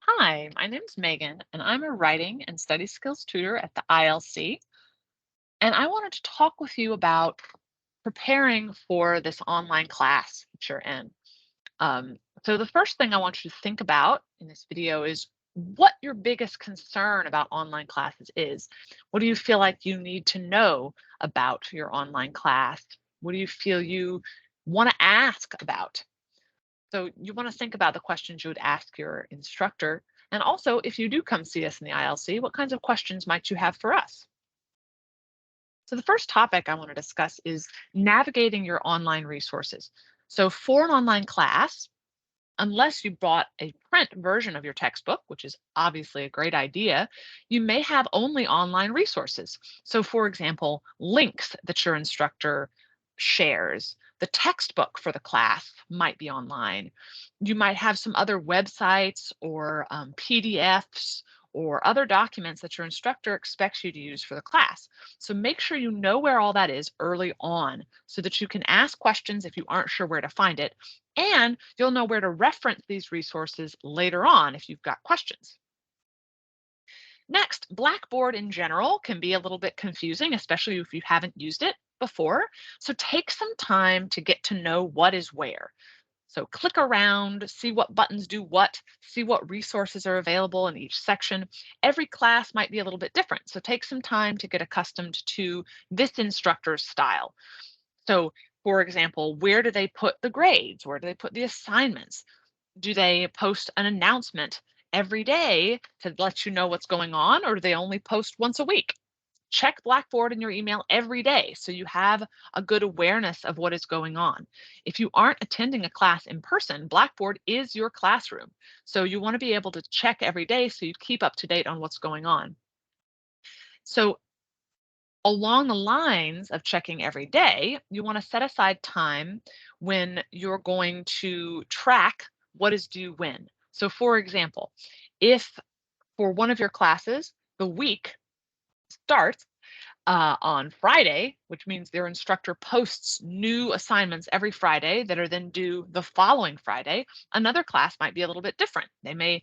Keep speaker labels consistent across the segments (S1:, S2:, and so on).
S1: Hi, my name is Megan, and I'm a writing and study skills tutor at the ILC. And I wanted to talk with you about preparing for this online class that you're in. So, the first thing I want you to think about in this video is what your biggest concern about online classes is. What do you feel like you need to know about your online class? What do you feel you want to ask about? So you want to think about the questions you would ask your instructor. And also, if you do come see us in the ILC, what kinds of questions might you have for us? So the first topic I want to discuss is navigating your online resources. So for an online class, unless you bought a print version of your textbook, which is obviously a great idea, you may have only online resources. So, for example, links that your instructor shares. The textbook for the class might be online. You might have some other websites or PDFs or other documents that your instructor expects you to use for the class. So make sure you know where all that is early on so that you can ask questions if you aren't sure where to find it, and you'll know where to reference these resources later on if you've got questions. Next, Blackboard in general can be a little bit confusing, especially if you haven't used it before. So take some time to get to know what is where. So click around, see what buttons do what, see what resources are available in each section. Every class might be a little bit different. So take some time to get accustomed to this instructor's style. So, for example, where do they put the grades? Where do they put the assignments? Do they post an announcement every day to let you know what's going on, or do they only post once a week? Check Blackboard in your email every day so you have a good awareness of what is going on. If you aren't attending a class in person, Blackboard is your classroom. So you want to be able to check every day so you keep up to date on what's going on. So along the lines of checking every day, you want to set aside time when you're going to track what is due when. So, for example, if for one of your classes, the week starts on Friday, which means their instructor posts new assignments every Friday that are then due the following Friday, another class might be a little bit different. They may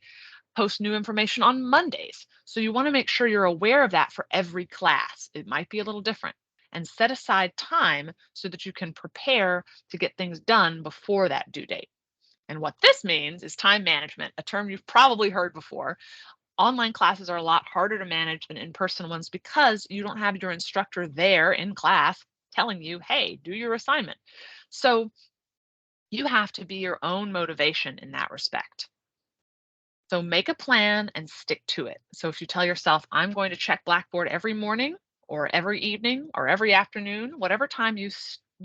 S1: post new information on Mondays. So you want to make sure you're aware of that for every class. It might be a little different. And set aside time so that you can prepare to get things done before that due date. And what this means is time management, a term you've probably heard before. Online classes are a lot harder to manage than in-person ones because you don't have your instructor there in class telling you, hey, do your assignment. So you have to be your own motivation in that respect. So make a plan and stick to it. So if you tell yourself, I'm going to check Blackboard every morning or every evening or every afternoon, whatever time you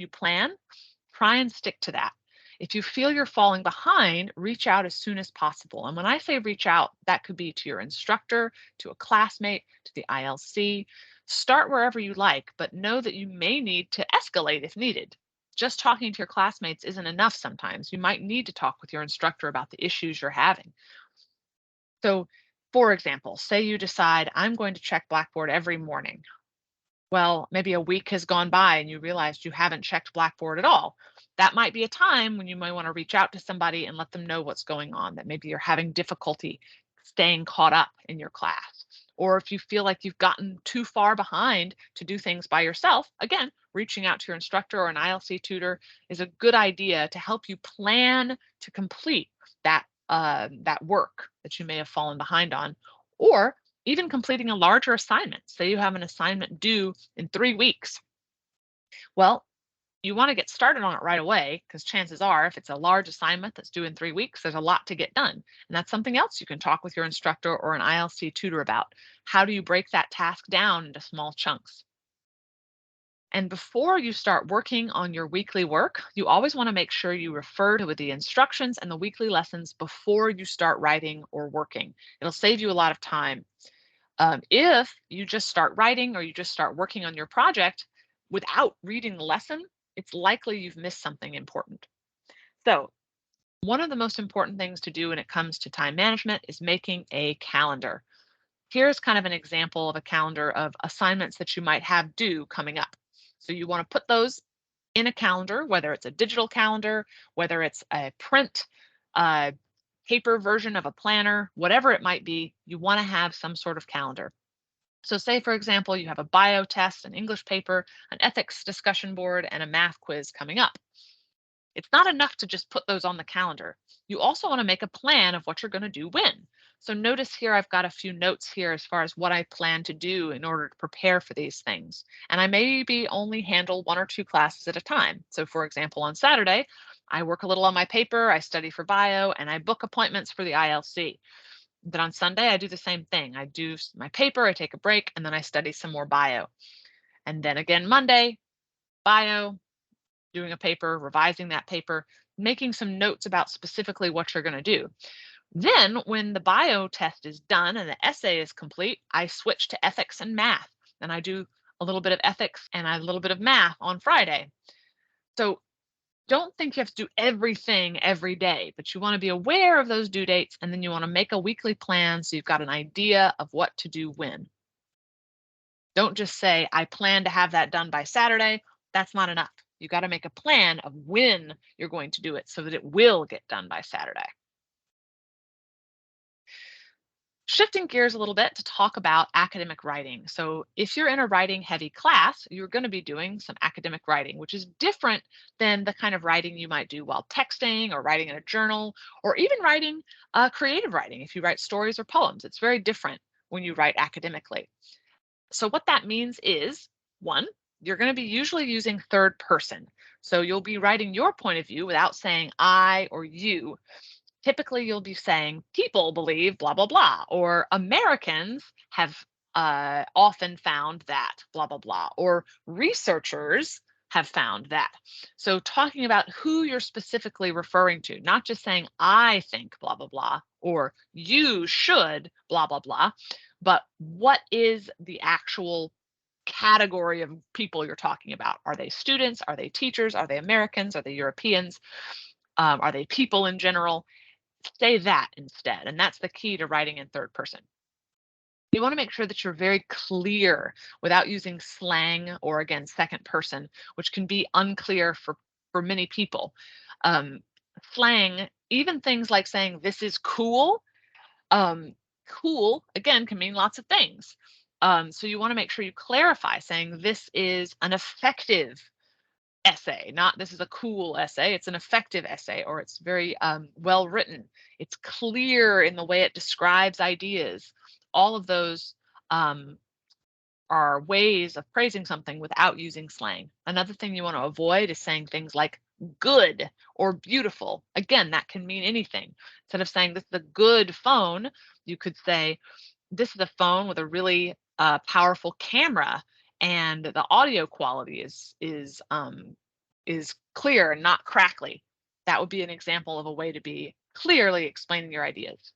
S1: plan, try and stick to that. If you feel you're falling behind, reach out as soon as possible. And when I say reach out, that could be to your instructor, to a classmate, to the ILC. Start wherever you like, but know that you may need to escalate if needed. Just talking to your classmates isn't enough sometimes. You might need to talk with your instructor about the issues you're having. So, for example, say you decide I'm going to check Blackboard every morning. Well, maybe a week has gone by and you realized you haven't checked Blackboard at all. That might be a time when you might want to reach out to somebody and let them know what's going on, that maybe you're having difficulty staying caught up in your class. Or if you feel like you've gotten too far behind to do things by yourself, again, reaching out to your instructor or an ILC tutor is a good idea to help you plan to complete that work that you may have fallen behind on, or even completing a larger assignment. Say you have an assignment due in 3 weeks. Well, you want to get started on it right away because chances are, if it's a large assignment that's due in 3 weeks, there's a lot to get done. And that's something else you can talk with your instructor or an ILC tutor about. How do you break that task down into small chunks? And before you start working on your weekly work, you always want to make sure you refer to the instructions and the weekly lessons before you start writing or working. It'll save you a lot of time. If you just start writing or you just start working on your project without reading the lesson, it's likely you've missed something important. So, one of the most important things to do when it comes to time management is making a calendar. Here's kind of an example of a calendar of assignments that you might have due coming up. So you want to put those in a calendar, whether it's a digital calendar, whether it's a print uh, paper version of a planner, whatever it might be, you want to have some sort of calendar. So say, for example, you have a bio test, an English paper, an ethics discussion board, and a math quiz coming up. It's not enough to just put those on the calendar. You also want to make a plan of what you're going to do when. So notice here I've got a few notes here as far as what I plan to do in order to prepare for these things. And I maybe only handle 1 or 2 classes at a time. So for example, on Saturday, I work a little on my paper, I study for bio, and I book appointments for the ILC. Then on Sunday, I do the same thing. I do my paper, I take a break, and then I study some more bio. And then again, Monday, bio, doing a paper, revising that paper, making some notes about specifically what you're going to do. Then, when the bio test is done and the essay is complete, I switch to ethics and math. And I do a little bit of ethics and a little bit of math on Friday. So don't think you have to do everything every day, but you want to be aware of those due dates, and then you want to make a weekly plan so you've got an idea of what to do when. Don't just say, I plan to have that done by Saturday. That's not enough. You got to make a plan of when you're going to do it so that it will get done by Saturday. Shifting gears a little bit to talk about academic writing. So if you're in a writing heavy class, you're going to be doing some academic writing, which is different than the kind of writing you might do while texting or writing in a journal, or even writing creative writing. If you write stories or poems, it's very different when you write academically. So what that means is, one, you're going to be usually using third person. So you'll be writing your point of view without saying I or you. Typically, you'll be saying people believe blah, blah, blah, or Americans have often found that blah, blah, blah, or researchers have found that. So talking about who you're specifically referring to, not just saying I think blah, blah, blah, or you should blah, blah, blah, but what is the actual category of people you're talking about? Are they students? Are they teachers? Are they Americans? Are they Europeans? Are they people in general? Say that instead. And that's the key to writing in third person. You want to make sure that you're very clear without using slang or, again, second person, which can be unclear for many people. Slang, even things like saying this is cool, cool, again, can mean lots of things. So you want to make sure you clarify saying this is an effective essay, not this is a cool essay. It's an effective essay, or it's very well written. It's clear in the way it describes ideas. All of those are ways of praising something without using slang. Another thing you want to avoid is saying things like good or beautiful. Again, that can mean anything. Instead of saying this is a good phone, you could say this is a phone with a really powerful camera, and the audio quality is clear and not crackly. That would be an example of a way to be clearly explaining your ideas.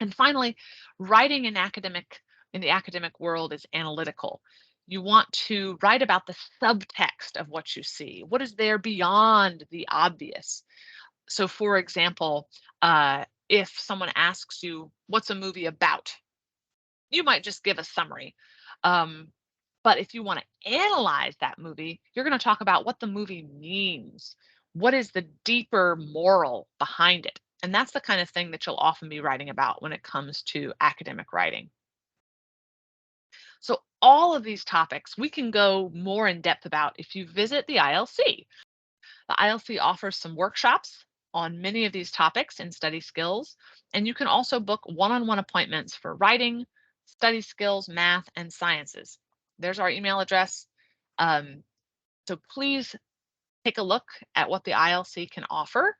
S1: And finally, writing in the academic world is analytical. You want to write about the subtext of what you see. What is there beyond the obvious? So, for example, if someone asks you, what's a movie about? You might just give a summary. But if you want to analyze that movie, you're going to talk about what the movie means. What is the deeper moral behind it? And that's the kind of thing that you'll often be writing about when it comes to academic writing. So all of these topics we can go more in depth about if you visit the ILC. The ILC offers some workshops on many of these topics in study skills, and you can also book one-on-one appointments for writing, study skills, math, and sciences. There's our email address. So please take a look at what the ILC can offer.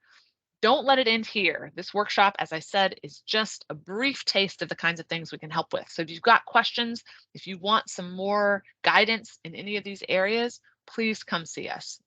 S1: Don't let it end here. This workshop, as I said, is just a brief taste of the kinds of things we can help with. So if you've got questions, if you want some more guidance in any of these areas, please come see us.